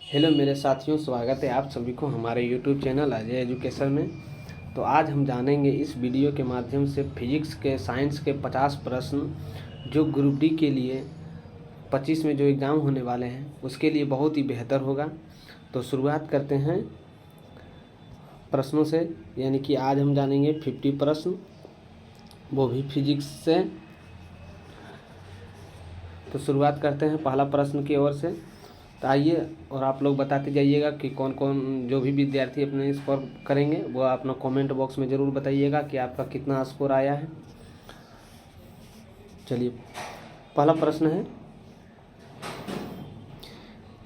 Hello मेरे साथियों, स्वागत है आप सभी को हमारे यूट्यूब चैनल अजय एजुकेशन में। तो आज हम जानेंगे इस वीडियो के माध्यम से फिजिक्स के साइंस के 50 प्रश्न जो ग्रुप डी के लिए 25 में जो एग्ज़ाम होने वाले हैं उसके लिए बहुत ही बेहतर होगा। तो शुरुआत करते हैं प्रश्नों से, यानी कि आज हम जानेंगे 50 प्रश्न, वो भी फिजिक्स से। तो शुरुआत करते हैं पहला प्रश्न की ओर से। तो आइए, और आप लोग बताते जाइएगा कि कौन कौन जो भी विद्यार्थी अपने स्कोर करेंगे वो अपना कमेंट बॉक्स में ज़रूर बताइएगा कि आपका कितना स्कोर आया है। चलिए, पहला प्रश्न है,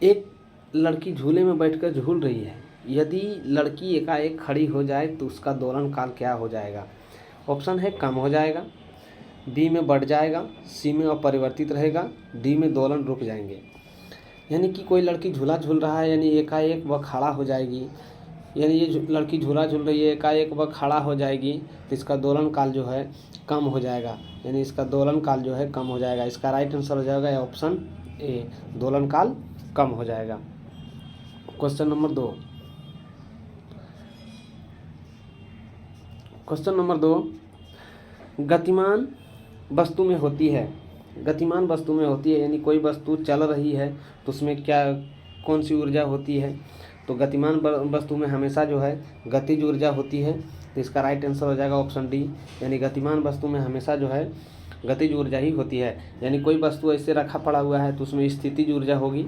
एक लड़की झूले में बैठकर झूल रही है। यदि लड़की एकाएक खड़ी हो जाए तो उसका दोलन काल क्या हो जाएगा? ऑप्शन है कम हो जाएगा, बी में बढ़ जाएगा, सी में अपरिवर्तित रहेगा, डी में दोलन रुक जाएंगे। यानी कि कोई लड़की झूला झूल रहा है, यानी एकाएक वह खड़ा हो जाएगी, यानी ये लड़की झूला झूल रही है, एकाएक वह खड़ा हो जाएगी तो इसका दोलन काल जो है कम हो जाएगा, यानी इसका दोलन काल जो है कम हो जाएगा। इसका राइट आंसर हो जाएगा ऑप्शन ए, दोलन काल कम हो जाएगा। Question number 2। क्वेश्चन नंबर 2, गतिमान वस्तु में होती है। गतिमान वस्तु में होती है, यानी कोई वस्तु चल रही है तो उसमें क्या कौन सी ऊर्जा होती है? तो गतिमान वस्तु में हमेशा जो है गतिज ऊर्जा होती है। तो इसका राइट आंसर हो जाएगा ऑप्शन डी, यानी गतिमान वस्तु में हमेशा जो है गतिज ऊर्जा ही होती है। यानी कोई वस्तु ऐसे रखा पड़ा हुआ है तो उसमें स्थितिज ऊर्जा होगी।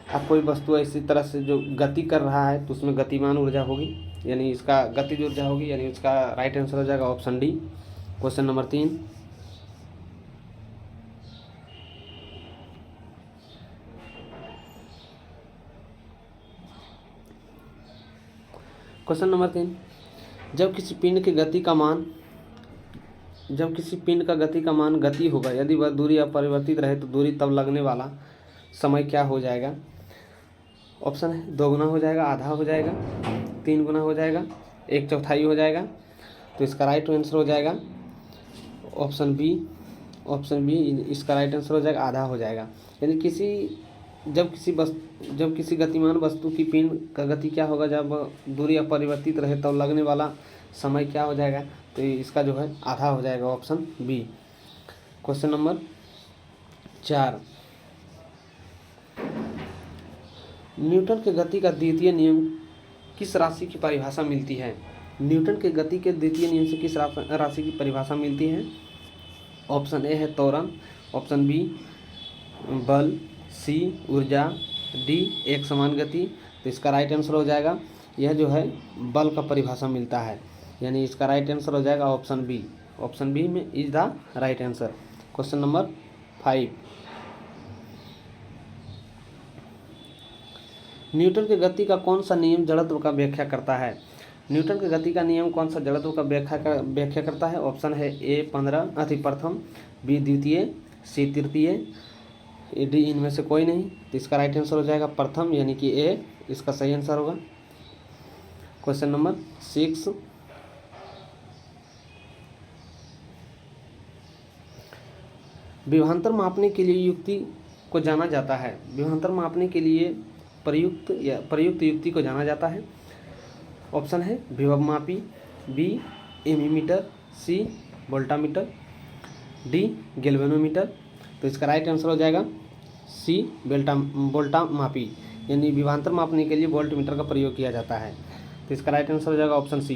अब कोई वस्तु ऐसी तरह से जो गति कर रहा है तो उसमें गतिमान ऊर्जा होगी, यानी इसका गतिज ऊर्जा होगी, यानी इसका राइट आंसर हो जाएगा option D. Question number 3। Question number 3, जब किसी पिंड की गति का मान गति होगा, यदि वह दूरी अपरिवर्तित रहे तो दूरी तब लगने वाला समय क्या हो जाएगा? ऑप्शन है 2 गुना हो जाएगा, आधा हो जाएगा, 3 गुना हो जाएगा, 1/4 हो जाएगा। तो इसका राइट आंसर हो जाएगा ऑप्शन बी। इसका राइट आंसर हो जाएगा आधा हो जाएगा। यानी जब किसी गतिमान वस्तु की पिंड का गति क्या होगा, जब दूरी अपरिवर्तित रहे तब लगने वाला समय क्या हो जाएगा? तो इसका जो है आधा हो जाएगा, option B. Question number 4, Newton के गति का द्वितीय नियम किस राशि की परिभाषा मिलती है? न्यूटन के गति के द्वितीय नियम से किस राशि की परिभाषा मिलती है? ऑप्शन ए है त्वरण, ऑप्शन बी बल, सी ऊर्जा, डी एक समान गति। तो इसका राइट आंसर हो जाएगा, यह जो है बल का परिभाषा मिलता है, यानी इसका राइट आंसर हो जाएगा ऑप्शन बी। ऑप्शन बी में is the right answer. Question number 5, Newton के गति का कौन सा नियम जड़त्व का व्याख्या करता है? न्यूटन के गति का नियम कौन सा जड़त्व का व्याख्या करता है? ऑप्शन है ए प्रथम, बी द्वितीय, सी तृतीय, डी इनमें से कोई नहीं। तो इसका राइट आंसर हो जाएगा प्रथम, यानी कि ए इसका सही आंसर होगा। क्वेश्चन नंबर 6, विभवांतर मापने के लिए युक्ति को जाना जाता है। विभवांतर मापने के लिए प्रयुक्त युक्ति को जाना जाता है। ऑप्शन है विभवमापी, बी एमीमीटर, सी वोल्टामीटर, डी गैल्वेनोमीटर। तो इसका राइट आंसर हो जाएगा सी वोल्टामापी, यानी विभवांतर मापने के लिए वोल्टमीटर का प्रयोग किया जाता है। तो इसका राइट आंसर हो जाएगा ऑप्शन सी।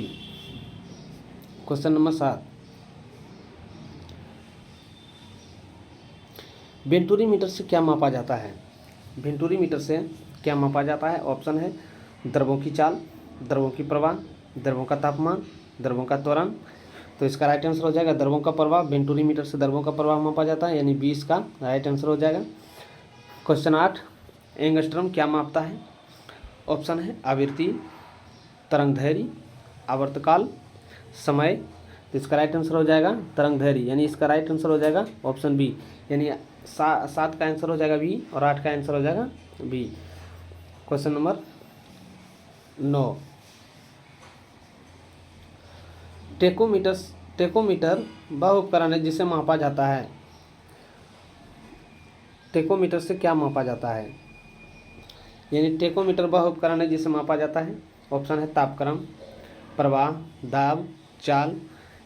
क्वेश्चन नंबर 7, वेंटूरीमीटर से क्या मापा जाता है? वेंटूरीमीटर से क्या मापा जाता है? ऑप्शन है द्रवों की चाल, द्रवों की प्रवाह, द्रवों का तापमान, द्रवों का त्वरण। तो इसका राइट आंसर हो जाएगा द्रवों का प्रवाह। वेंटूरीमीटर से द्रवों का प्रवाह मापा जाता है, यानी 20 का राइट आंसर हो जाएगा। क्वेश्चन 8, एंगस्ट्रॉम क्या मापता है? ऑप्शन है आवृत्ति, तरंगदैर्घ्य, आवर्तकाल, समय। तो इसका राइट आंसर हो जाएगा तरंगदैर्घ्य, यानी इसका राइट आंसर हो जाएगा ऑप्शन बी, यानी 7 का आंसर हो जाएगा बी और 8 का आंसर हो जाएगा बी। क्वेश्चन नंबर 9, टेकोमीटर वह उपकरण है जिसे मापा जाता है। टेकोमीटर से क्या मापा जाता है? यानी टेकोमीटर वह उपकरण है जिसे मापा जाता है। ऑप्शन है तापक्रम, प्रवाह, दाब, चाल।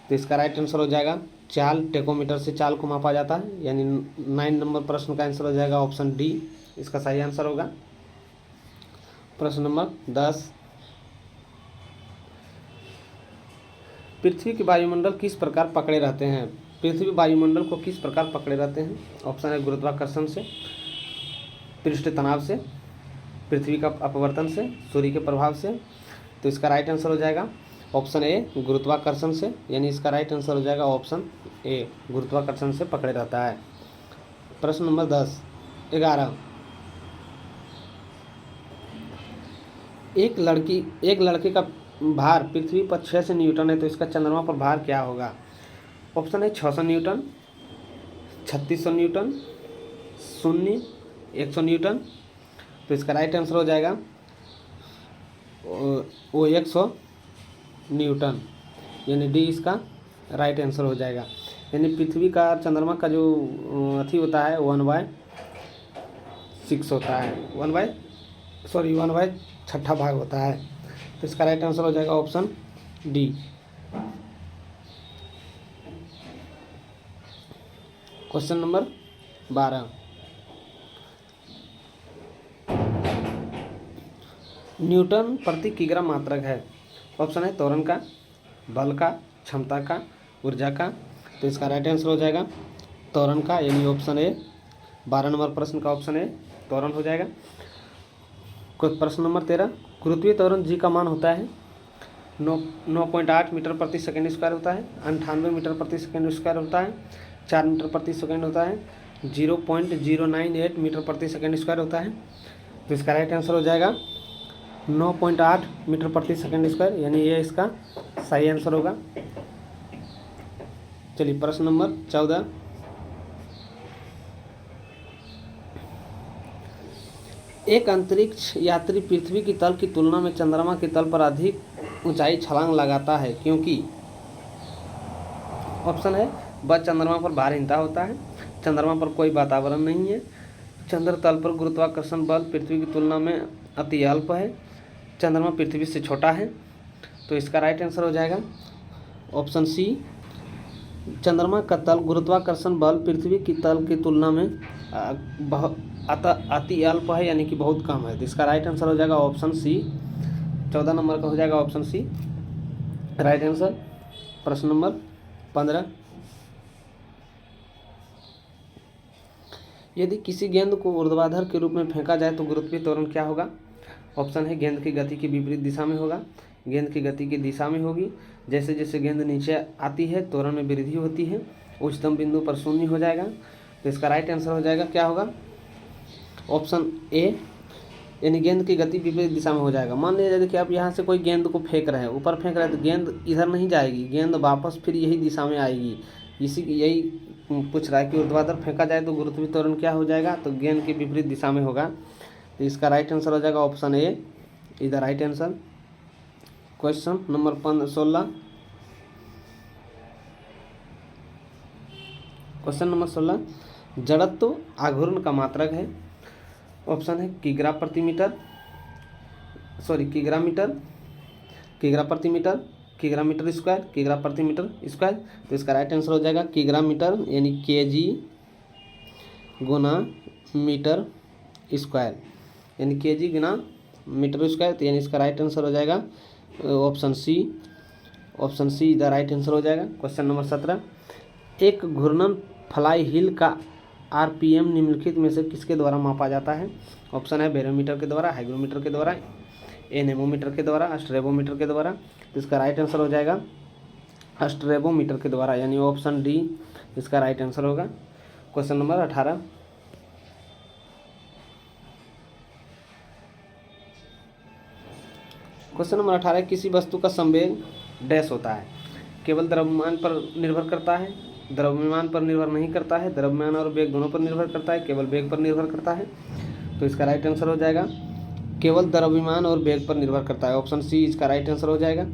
तो इसका राइट आंसर हो जाएगा चाल। टेकोमीटर से चाल को मापा जाता है, यानी 9 नंबर प्रश्न का आंसर हो जाएगा ऑप्शन डी, इसका सही आंसर होगा। प्रश्न नंबर 10, पृथ्वी के वायुमंडल किस प्रकार पकड़े रहते हैं? पृथ्वी वायुमंडल को किस प्रकार पकड़े रहते हैं? ऑप्शन है गुरुत्वाकर्षण से, पृष्ठ तनाव से, पृथ्वी का अपवर्तन से, सूर्य के प्रभाव से। तो इसका राइट आंसर हो जाएगा ऑप्शन ए गुरुत्वाकर्षण से, यानी इसका राइट आंसर हो जाएगा ऑप्शन ए गुरुत्वाकर्षण से पकड़े रहता है। प्रश्न नंबर 11, एक लड़के का भार पृथ्वी पर 600 न्यूटन है, तो इसका चंद्रमा पर भार क्या होगा? ऑप्शन है 600 न्यूटन, 3600 न्यूटन, 0, 100 न्यूटन। तो इसका राइट आंसर हो जाएगा वो 100 न्यूटन, यानी डी इसका राइट आंसर हो जाएगा। यानी पृथ्वी का चंद्रमा का जो अथी होता है 1/6 होता है, 1/6 भाग होता है। तो इसका राइट आंसर हो जाएगा option D. Question number 12, Newton प्रति किग्रा मात्रक है। ऑप्शन है त्वरण का, बल का, क्षमता का, ऊर्जा का। तो इसका राइट आंसर हो जाएगा त्वरण का, यानी ऑप्शन ए। 12 नंबर प्रश्न का ऑप्शन ए त्वरण हो जाएगा। प्रश्न नंबर 13, गुरुत्वीय त्वरण जी का मान होता है 9.8 मीटर प्रति सेकंड स्क्वायर होता है, 98 मीटर प्रति सेकंड स्क्वायर होता है, 4 मीटर प्रति सेकंड होता है, 0.098 मीटर प्रति सेकंड स्क्वायर होता है। तो इसका राइट आंसर हो जाएगा 9.8 मीटर प्रति सेकंड स्क्वायर, यानी ये इसका सही आंसर होगा। चलिए प्रश्न नंबर 14, एक अंतरिक्ष यात्री पृथ्वी की तल की तुलना में चंद्रमा की तल पर अधिक ऊंचाई छलांग लगाता है क्योंकि? ऑप्शन है वह चंद्रमा पर भारहीनता होता है, चंद्रमा पर कोई वातावरण नहीं है, चंद्र तल पर गुरुत्वाकर्षण बल पृथ्वी की तुलना में अति अल्प है, चंद्रमा पृथ्वी से छोटा है। तो इसका राइट आंसर हो जाएगा ऑप्शन सी, चंद्रमा का तल गुरुत्वाकर्षण बल पृथ्वी की तल की तुलना में अति अल्प है, यानी कि बहुत कम है। तो इसका राइट आंसर हो जाएगा ऑप्शन सी। 14 नंबर का हो जाएगा ऑप्शन सी राइट आंसर। प्रश्न नंबर 15, यदि किसी गेंद को ऊर्ध्वाधर के रूप में फेंका जाए तो गुरुत्वीय त्वरण क्या होगा? ऑप्शन है गेंद की गति की विपरीत दिशा में होगा, गेंद की गति की दिशा में होगी, जैसे जैसे गेंद नीचे आती है त्वरण में वृद्धि होती है, उच्चतम बिंदु पर 0 हो जाएगा। तो इसका राइट आंसर हो जाएगा क्या होगा? ऑप्शन ए, यानी गेंद की गति विपरीत दिशा में हो जाएगा। मान लीजिए देखिए आप यहाँ से कोई गेंद को फेंक रहे हैं, ऊपर फेंक रहे हैं, तो गेंद इधर नहीं जाएगी, गेंद वापस फिर यही दिशा में आएगी। यही पूछ रहा है कि ऊर्ध्वाधर फेंका जाए तो गुरुत्वीय त्वरण क्या हो जाएगा? तो गेंद की विपरीत दिशा में होगा। तो इसका राइट आंसर हो जाएगा ऑप्शन ए, इधर right answer. Question number 16, question number 16, जड़त्व आघूर्ण का मात्रक है। ऑप्शन है किग्रा प्रति मीटर, किग्रा प्रति मीटर, किग्रा मीटर स्क्वायर, किग्रा प्रति मीटर स्क्वायर। तो इसका राइट आंसर हो जाएगा किग्रा मीटर, यानी केजी गुना मीटर स्क्वायर, यानी केजी गुना मीटर स्क्वायर। तो यानी इसका राइट आंसर हो जाएगा ऑप्शन सी। ऑप्शन सी इधर राइट आंसर हो जाएगा। क्वेश्चन नंबर 17, एक घूर्णन फ्लाई व्हील का आरपीएम निम्नलिखित में से किसके द्वारा मापा जाता है? ऑप्शन है बैरोमीटर के द्वारा, हाइग्रोमीटर के द्वारा, एनेमोमीटर के द्वारा, स्ट्रेबोमीटर के द्वारा। तो इसका राइट आंसर हो जाएगा स्ट्रेबोमीटर के द्वारा, यानी ऑप्शन डी इसका राइट आंसर होगा। क्वेश्चन नंबर 18, क्वेश्चन नंबर 18, किसी वस्तु का संवेग डैश होता है? केवल द्रव्यमान पर निर्भर करता है, द्रव्यमान पर निर्भर नहीं करता है, द्रव्यमान और वेग दोनों पर निर्भर करता है, केवल वेग पर निर्भर करता है। तो इसका राइट आंसर हो जाएगा केवल द्रव्यमान और वेग पर निर्भर करता है, ऑप्शन सी इसका राइट आंसर हो जाएगा।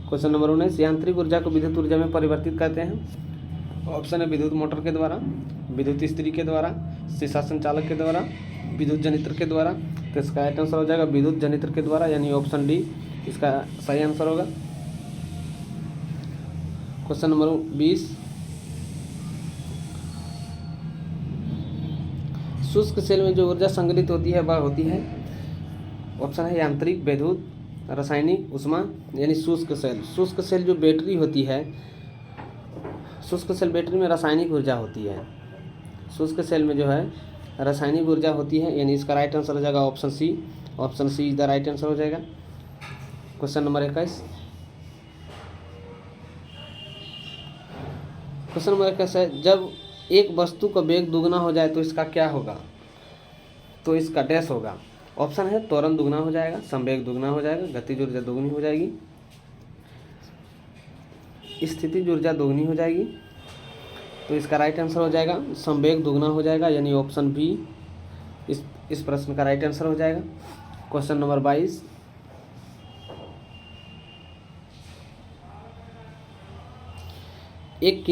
क्वेश्चन नंबर 19, यांत्रिक ऊर्जा को विद्युत ऊर्जा में परिवर्तित करते हैं। ऑप्शन है विद्युत मोटर के द्वारा, विद्युत इस्त्री के द्वारा, शीशा संचालक के द्वारा, विद्युत जनित्र के द्वारा। तो इसका राइट आंसर हो जाएगा विद्युत जनित्र के द्वारा, यानी ऑप्शन डी इसका सही आंसर होगा। क्वेश्चन नंबर 20, शुष्क सेल में जो ऊर्जा संग्रहित होती है वह होती है, ऑप्शन है यांत्रिक, विद्युत, रासायनिक, ऊष्मा, यानी शुष्क सेल। शुष्क सेल जो बैटरी होती है, शुष्क सेल बैटरी में रासायनिक ऊर्जा होती है, शुष्क सेल में जो है रासायनिक ऊर्जा होती है, यानी इसका राइट आंसर हो जाएगा option C. Option C is the right answer हो जाएगा। क्वेश्चन नंबर 21, क्वेश्चन नंबर 21 है, जब एक वस्तु का वेग दुगना हो जाए तो इसका क्या होगा? तो इसका डैश होगा। ऑप्शन है त्वरण दुगना हो जाएगा, संवेग दुगना हो जाएगा, गतिज ऊर्जा दुगनी हो जाएगी, स्थितिज ऊर्जा दुगनी हो जाएगी। तो इसका राइट आंसर हो जाएगा संवेग दुगना हो जाएगा, यानी ऑप्शन बी इस प्रश्न का राइट आंसर हो जाएगा। क्वेश्चन नंबर 22, एक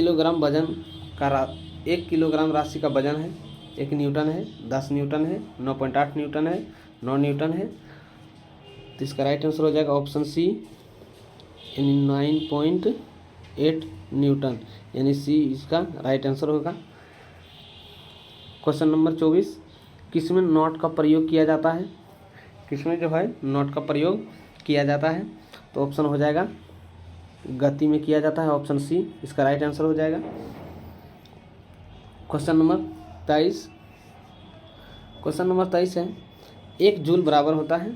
किलोग्राम राशि का वजन है, 1 न्यूटन है, 10 न्यूटन है, 9.8 न्यूटन है, 9 न्यूटन है। तो इसका राइट आंसर हो जाएगा ऑप्शन सी, यानी 9.8 न्यूटन, यानी सी इसका राइट आंसर होगा। क्वेश्चन नंबर 24, किसमें नॉट का प्रयोग किया जाता है? किसमें जो है नॉट का प्रयोग किया जाता है? तो ऑप्शन हो जाएगा गति में किया जाता है, ऑप्शन सी इसका राइट आंसर हो जाएगा। क्वेश्चन नंबर 23, क्वेश्चन नंबर 23 है, 1 जूल बराबर होता है,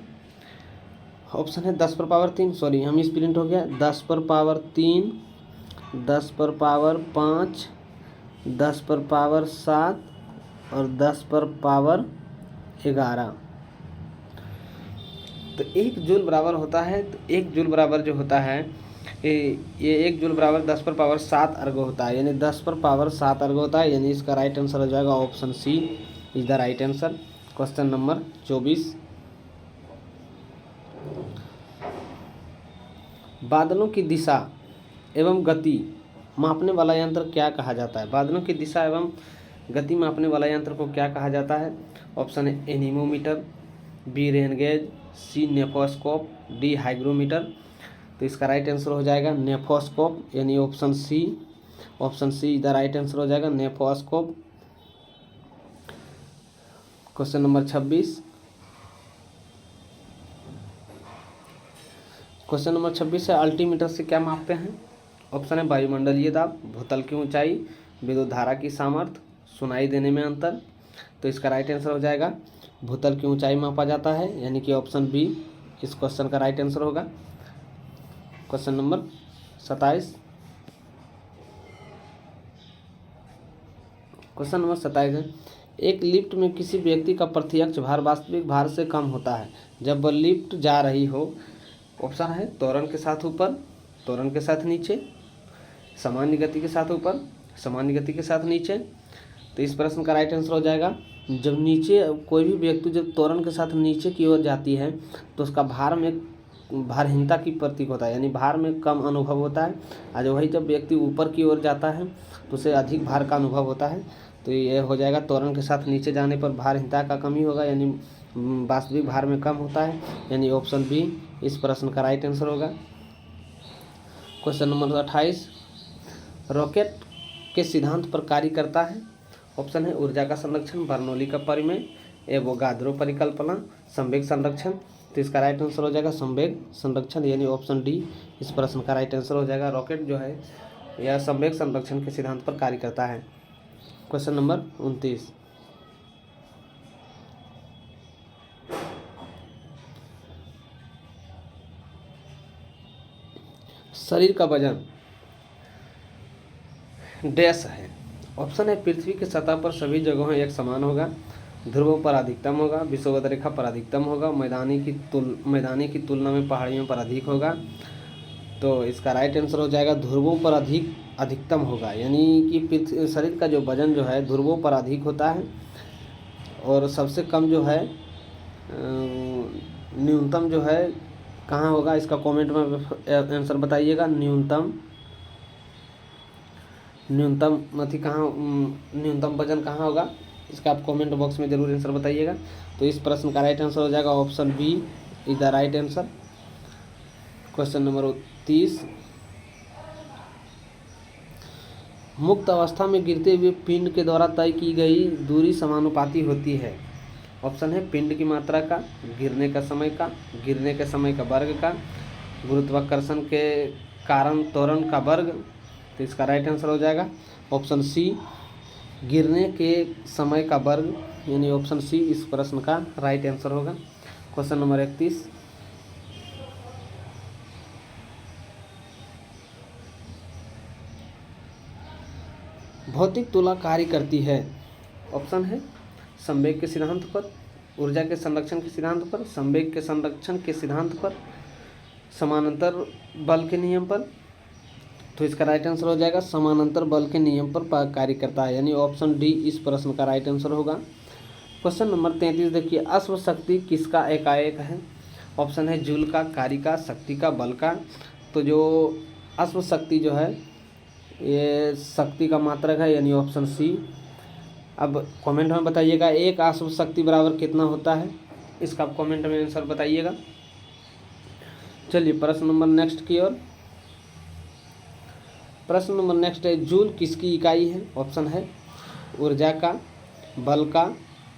ऑप्शन है 10 पर पावर 3, सॉरी हम स्प्लिंट हो गया, 10 पर पावर 3, 10 पर पावर 5, 10 पर पावर 7 और 10 पर पावर 11। तो 1 जूल बराबर होता है, तो 1 जूल बराबर जो होता है ये 1 जूल बराबर 10 पर पावर 7 अर्ग होता है, यानी 10 पर पावर 7 अर्ग होता है, यानी इसका राइट आंसर हो जाएगा option C is the right answer. Question number 24, बादलों की दिशा एवं गति मापने वाला यंत्र क्या कहा जाता है? बादलों की दिशा एवं गति मापने वाला यंत्र को क्या कहा जाता है? ऑप्शन है एनीमोमीटर, बी रेन गेज, सी नेफोस्कोप, डी हाइग्रोमीटर। तो इसका राइट आंसर हो जाएगा नेफोस्कोप, यानी ऑप्शन सी इधर राइट आंसर हो जाएगा nephoscope. Question number 26, question number 26 है, अल्टीमीटर से क्या मापते हैं? ऑप्शन है वायुमंडलीय दाब, भूतल की ऊंचाई, विद्युत धारा की सामर्थ्य, सुनाई देने में अंतर। तो इसका राइट आंसर हो जाएगा भूतल की ऊंचाई मापा जाता है, यानी कि ऑप्शन बी इस क्वेश्चन का राइट आंसर होगा। क्वेश्चन नंबर 27, क्वेश्चन नंबर 27 है, एक लिफ्ट में किसी व्यक्ति का प्रत्यक्ष भार वास्तविक भार से कम होता है जब वह लिफ्ट जा रही हो। ऑप्शन है त्वरण के साथ ऊपर, त्वरण के साथ नीचे, सामान्य गति के साथ ऊपर, सामान्य गति के साथ नीचे। तो इस प्रश्न का राइट आंसर हो जाएगा जब नीचे कोई भी व्यक्ति जब त्वरण के साथ नीचे की ओर जाती है तो उसका भार में भारहीनता की प्रतीक होता है, यानी भार में कम अनुभव होता है। आज वही जब व्यक्ति ऊपर की ओर जाता है तो उसे अधिक भार का अनुभव होता है। तो ये हो जाएगा त्वरण के साथ नीचे जाने पर भारहीनता का कमी होगा, यानी वास्तविक भार में कम होता है, यानी ऑप्शन बी इस प्रश्न का राइट आंसर होगा। क्वेश्चन नंबर 28, रॉकेट के सिद्धांत पर कार्य करता है। ऑप्शन है ऊर्जा का संरक्षण, बर्नौली का परिमेय, एवोगाद्रो परिकल्पना, संवेग संरक्षण। तो इसका राइट आंसर हो जाएगा संवेग संरक्षण, यानी ऑप्शन डी इस प्रश्न का राइट आंसर हो जाएगा। रॉकेट जो है यह संवेग संरक्षण के सिद्धांत पर कार्य करता है। क्वेश्चन नंबर 29, शरीर का वजन डैश है। ऑप्शन है पृथ्वी की सतह पर सभी जगहों एक समान होगा, ध्रुवों पर अधिकतम होगा, विषुवत रेखा पर अधिकतम होगा, मैदानी की तुलना में पहाड़ियों पर अधिक होगा। तो इसका राइट आंसर हो जाएगा ध्रुवों पर अधिकतम होगा, यानी कि शरीर का जो वजन जो है ध्रुवों पर अधिक होता है और सबसे कम जो है न्यूनतम जो है कहाँ होगा, इसका कमेंट में आंसर बताइएगा। न्यूनतम अति कहाँ, न्यूनतम वजन कहाँ होगा, इसका आप कमेंट बॉक्स में जरूर आंसर बताइएगा। तो इस प्रश्न का राइट आंसर हो जाएगा option B is the right answer. Question number 30, मुक्त अवस्था में गिरते हुए पिंड के द्वारा तय की गई दूरी समानुपाती होती है। ऑप्शन है पिंड की मात्रा का, गिरने का समय का, गिरने के समय का वर्ग का, गुरुत्वाकर्षण के कारण त्वरण का वर्ग। तो इसका राइट आंसर हो जाएगा ऑप्शन सी गिरने के समय का वर्ग, यानी ऑप्शन सी इस प्रश्न का राइट आंसर होगा। क्वेश्चन नंबर 31, भौतिक तुला कार्य करती है। ऑप्शन है संवेग के सिद्धांत पर, ऊर्जा के संरक्षण के सिद्धांत पर, संवेग के संरक्षण के सिद्धांत पर, समानांतर बल के नियम पर। तो इसका राइट आंसर हो जाएगा समानांतर बल के नियम पर कार्य करता है, यानी ऑप्शन डी इस प्रश्न का राइट आंसर होगा। क्वेश्चन नंबर 33 देखिए, अश्व शक्ति किसका एकाएक है। ऑप्शन है जूल का, कार्य का, शक्ति का, बल का। तो जो अश्व शक्ति जो है ये शक्ति का मात्रक है, यानी ऑप्शन सी। अब कमेंट में बताइएगा एक अश्व शक्ति बराबर कितना होता है, इसका आप कमेंट में आंसर बताइएगा। चलिए प्रश्न नंबर नेक्स्ट की ओर। प्रश्न नंबर नेक्स्ट है, जूल किसकी इकाई है। ऑप्शन है ऊर्जा का, बल का,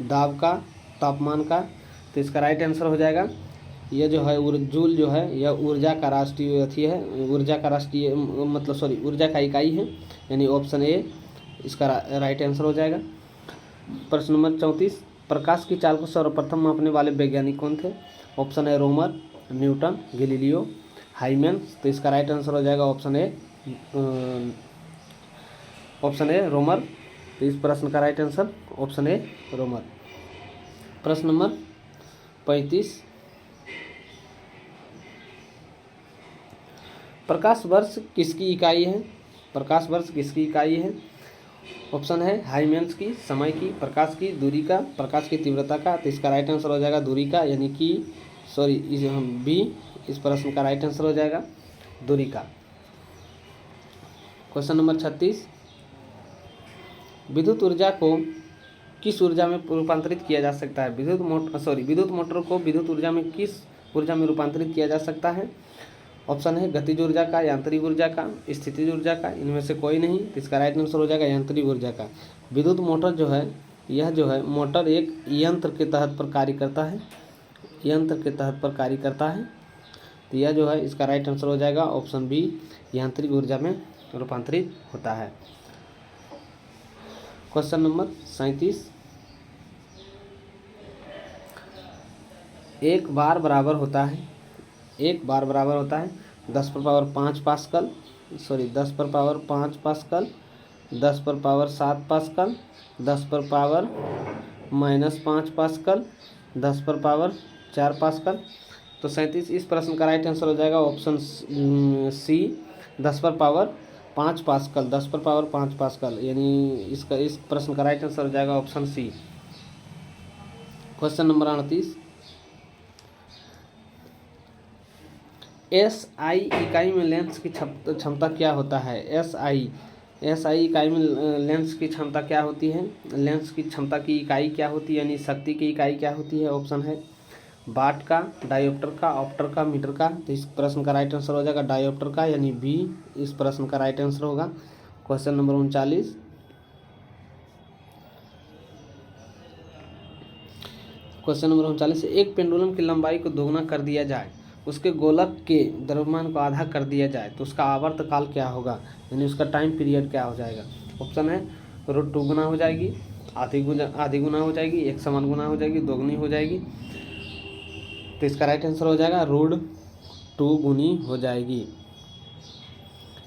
दाब का, तापमान का। तो इसका राइट आंसर हो जाएगा यह जो है जूल जो है यह ऊर्जा का राष्ट्रीय अथी है, ऊर्जा का राष्ट्रीय मतलब सॉरी ऊर्जा का इकाई है, यानी ऑप्शन ए इसका राइट आंसर हो जाएगा। प्रश्न नंबर 34, प्रकाश की चाल को सर्वप्रथम मापने वाले वैज्ञानिक कौन थे। ऑप्शन है रोमर, न्यूटन, गैलीलियो, हाइमेन्स। तो इसका राइट आंसर हो जाएगा ऑप्शन ए रोमर। तो इस प्रश्न का राइट आंसर ऑप्शन ए रोमर। प्रश्न नंबर 35, प्रकाश वर्ष किसकी इकाई है। प्रकाश वर्ष किसकी इकाई है। ऑप्शन है हाइमेन्स की, समय की, प्रकाश की, दूरी का, प्रकाश की तीव्रता का। तो इसका राइट आंसर हो जाएगा दूरी का, यानी कि सॉरी बी इस प्रश्न का राइट आंसर हो जाएगा दूरी का। क्वेश्चन नंबर 36, विद्युत ऊर्जा को किस ऊर्जा में रूपांतरित किया जा सकता है। विद्युत मोटर को विद्युत ऊर्जा में किस ऊर्जा में रूपांतरित किया जा सकता है। ऑप्शन है गतिज ऊर्जा का, यांत्रिक ऊर्जा का, स्थितिज ऊर्जा का, इनमें से कोई नहीं। तो इसका राइट आंसर हो जाएगा यांत्रिक ऊर्जा का। विद्युत मोटर जो है यह जो है मोटर एक यंत्र के तहत पर कार्य करता है, यंत्र के तहत पर कार्य करता है। तो यह जो है इसका राइट आंसर हो जाएगा ऑप्शन बी यांत्रिक ऊर्जा में रूपांतरित होता है। क्वेश्चन नंबर 37, एक बार बराबर होता है 10 पर पावर 5 पास्कल, 10 पर पावर 5 पास्कल, 10 पर पावर 7 पास्कल, 10 पर पावर -5 पास्कल, 10 पर पावर 4 पास्कल। तो 37 इस प्रश्न का राइट आंसर हो जाएगा ऑप्शन सी 10 पर पावर 5 पास्कल, 10 पर पावर 5 पास्कल, यानी इस प्रश्न का राइट आंसर हो जाएगा option C. Question number 38, SI इकाई में लेंस की क्षमता क्या होता है। SI इकाई में लेंस की क्षमता क्या होती है। लेंस की क्षमता की इकाई क्या होती है, यानी शक्ति की इकाई क्या होती है। ऑप्शन है वाट का, डायोप्टर का, ऑप्टर का, मीटर का। तो इस प्रश्न का राइट आंसर हो जाएगा डायोप्टर का, यानी बी इस प्रश्न का राइट आंसर होगा। क्वेश्चन नंबर 39, एक पेंडुलम की लंबाई को दोगुना कर दिया जाए, उसके गोलक के द्रव्यमान को आधा कर दिया जाए तो उसका आवर्तकाल क्या होगा, यानी उसका टाइम पीरियड क्या हो जाएगा। ऑप्शन है √2 गुना हो जाएगी, आधी गुना हो जाएगी, एक समान गुना हो जाएगी, दोगुनी हो जाएगी। तो इसका राइट आंसर हो जाएगा √2 गुनी हो जाएगी।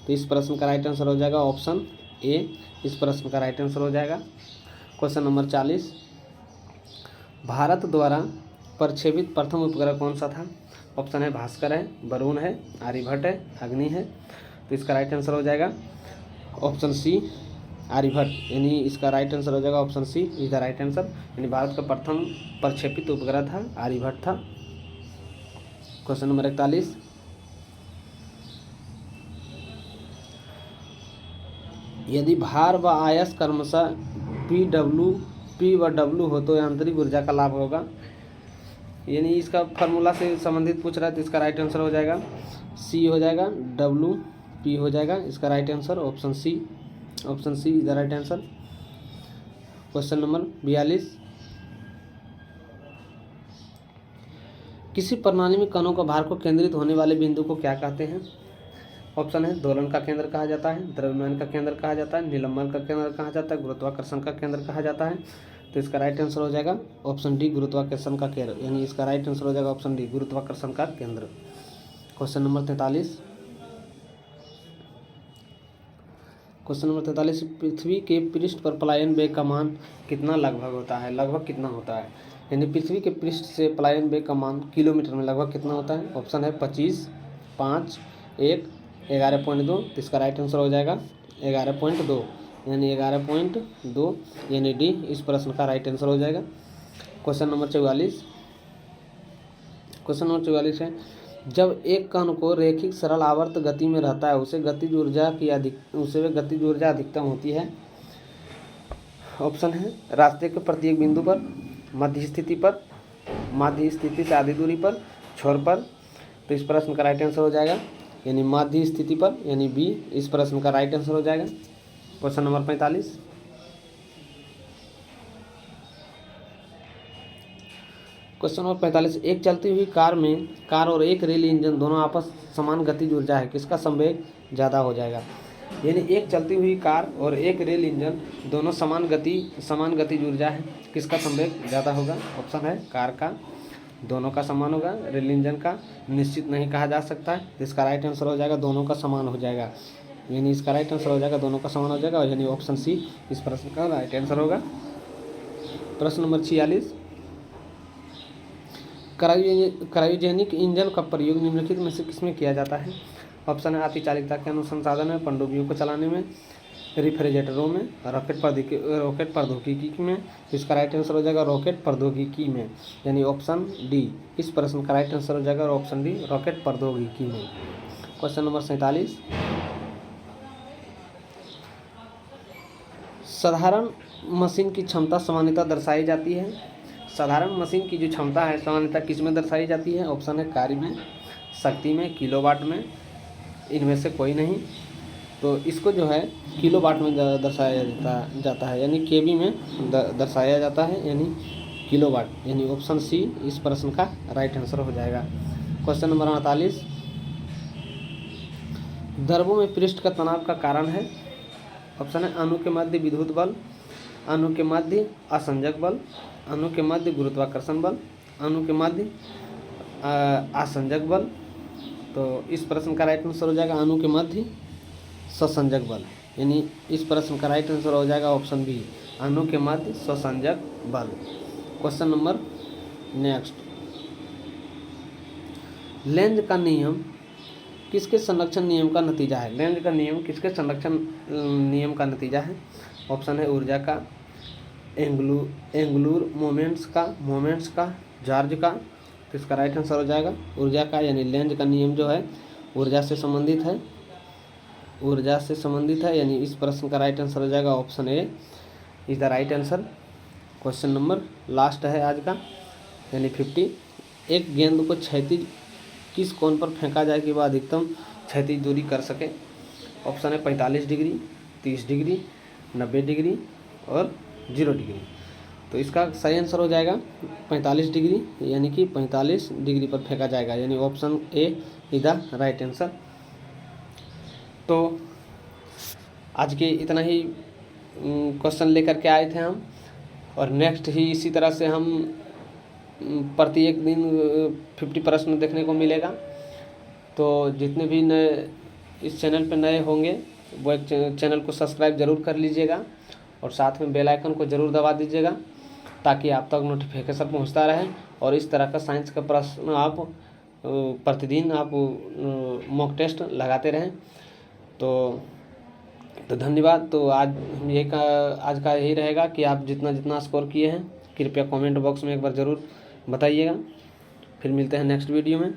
तो इस प्रश्न का राइट आंसर हो जाएगा ऑप्शन ए इस प्रश्न का राइट आंसर हो जाएगा। क्वेश्चन नंबर 40, भारत द्वारा प्रक्षेपित प्रथम उपग्रह कौन सा था। ऑप्शन है भास्कर है, वरुण है, आर्यभट्ट है, अग्नि है। तो इसका राइट आंसर हो जाएगा ऑप्शन सी आर्यभट्ट, यानी इसका राइट आंसर हो जाएगा option C is the right answer, यानी भारत का प्रथम प्रक्षेपित उपग्रह था आर्यभट्ट था। क्वेश्चन नंबर 41, यदि भार व आयस क्रमशः पी व डब्ल्यू हो तो आंतरिक ऊर्जा का लाभ होगा। यानी इसका फार्मूला से संबंधित पूछ रहा है तो इसका राइट आंसर हो जाएगा सी हो जाएगा, डब्ल्यू पी हो जाएगा। इसका right answer option C is the right answer. Question number 42, किसी प्रणाली में कणों का भार को केंद्रित होने वाले बिंदु को क्या कहते हैं? ऑप्शन है दोलन का केंद्र कहा जाता है, द्रव्यमान का केंद्र कहा जाता है, निलंबन का केंद्र कहा जाता है, गुरुत्वाकर्षण का केंद्र कहा जाता है। तो इसका राइट आंसर हो जाएगा ऑप्शन डी, गुरुत्वाकर्षण का केंद्र। यानी इसका राइट आंसर हो जाएगा ऑप्शन डी, गुरुत्वाकर्षण का केंद्र। क्वेश्चन नंबर 43, पृथ्वी के पृष्ठ पर पलायन वेग का मान कितना लगभग होता है? लगभग कितना होता है? यानी पृथ्वी के पृष्ठ से पलायन वेग का मान किलोमीटर में लगभग कितना होता है? ऑप्शन है 25, 5, 1, 11.2। तो इसका राइट आंसर हो जाएगा 11.2, यानी 11.2, यानी डी इस प्रश्न का राइट आंसर हो जाएगा। क्वेश्चन नंबर 44 है, जब एक कण को रैखिक सरल आवर्त गति में रहता है उसे गतिज ऊर्जा अधिकतम होती है। ऑप्शन है रास्ते के प्रत्येक बिंदु पर, मध्य स्थिति से आधी दूरी पर, छोर पर। तो इस प्रश्न का राइट आंसर हो जाएगा यानी मध्य स्थिति पर, यानी बी इस प्रश्न का राइट आंसर हो जाएगा। क्वेश्चन नंबर 45, एक चलती हुई कार और एक रेल इंजन दोनों आपस समान गतिज ऊर्जा है, किसका संवेग ज़्यादा हो जाएगा? यानी एक चलती हुई कार और एक रेल इंजन दोनों समान गतिज ऊर्जा है, किसका संवेग ज़्यादा होगा? ऑप्शन है कार का, दोनों का समान होगा, रेल इंजन का निश्चित नहीं कहा जा सकता है। तो इसका राइट आंसर हो जाएगा दोनों का समान हो जाएगा, यानी इसका राइट आंसर हो जाएगा दोनों का समान हो जाएगा, और यानी ऑप्शन सी इस प्रश्न का राइट आंसर होगा। प्रश्न नंबर 46, क्रायोजेनिक इंजन का प्रयोग निम्नलिखित में से किसमें किया जाता है? ऑप्शन है अतिचालिकता के अनुसंधान में, पनडुब्बियों को चलाने में, रेफ्रिजरेटरों में, रॉकेट प्रौद्योगिकी में। इसका राइट आंसर हो जाएगा रॉकेट प्रौद्योगिकी में, यानी ऑप्शन डी इस प्रश्न का राइट आंसर हो जाएगा, और ऑप्शन डी रॉकेट प्रौद्योगिकी में। क्वेश्चन नंबर 47, साधारण मशीन की क्षमता सामान्यतः दर्शाई जाती है। साधारण मशीन की जो क्षमता है सामान्यतः किस में दर्शाई जाती है? ऑप्शन है कार्य में, शक्ति में, किलोवाट में, इनमें से कोई नहीं। तो इसको जो है किलोवाट में दर्शाया जाता है, यानी केवी में दर्शाया जाता है, यानी किलोवाट, यानी ऑप्शन सी इस प्रश्न का राइट आंसर हो जाएगा। क्वेश्चन नंबर 48, द्रवों में पृष्ठ का तनाव का कारण है। ऑप्शन है अणु के मध्य विद्युत बल, अणु के मध्य असंजक बल, अणु के मध्य गुरुत्वाकर्षण बल, अणु के मध्य आसंजक बल। तो इस प्रश्न का राइट आंसर हो जाएगा अणु के मध्य स्वसंजक बल, यानी इस प्रश्न का राइट आंसर हो जाएगा ऑप्शन बी, अणु के मध्य स्वसंजक बल। क्वेश्चन नंबर नेक्स्ट, लेंज का नियम किसके संरक्षण नियम का नतीजा है? लेंज का नियम किसके संरक्षण नियम का नतीजा है? ऑप्शन है ऊर्जा का, एंगुलर मोमेंट्स का, चार्ज का। तो इसका राइट आंसर हो जाएगा ऊर्जा का, यानी लेंज का नियम जो है ऊर्जा से संबंधित है, यानी इस प्रश्न का राइट आंसर हो जाएगा option A is the right answer. Question number last है आज का, यानी 50, एक गेंद को क्षैतिज किस कोण पर फेंका जाए कि वह अधिकतम क्षैतिज दूरी कर सके? ऑप्शन है 45 डिग्री, 30 डिग्री, 90 डिग्री और 0 डिग्री। तो इसका सही आंसर हो जाएगा 45 डिग्री, यानी कि 45 डिग्री पर फेंका जाएगा, यानी option A is the right answer. तो आज के इतना ही क्वेश्चन लेकर के आए थे हम, और नेक्स्ट ही इसी तरह से हम प्रति एक दिन 50 प्रश्न देखने को मिलेगा। तो जितने भी नए इस चैनल पर नए होंगे वो एक चैनल को सब्सक्राइब ज़रूर कर लीजिएगा, और साथ में बेल आइकन को ज़रूर दबा दीजिएगा ताकि आप तक नोटिफिकेशन पहुंचता रहे, और इस तरह का साइंस का प्रश्न आप प्रतिदिन आप मॉक टेस्ट लगाते रहें। तो धन्यवाद। तो आज का यही रहेगा कि आप जितना स्कोर किए हैं कृपया कमेंट बॉक्स में एक बार ज़रूर बताइएगा। फिर मिलते हैं नेक्स्ट वीडियो में।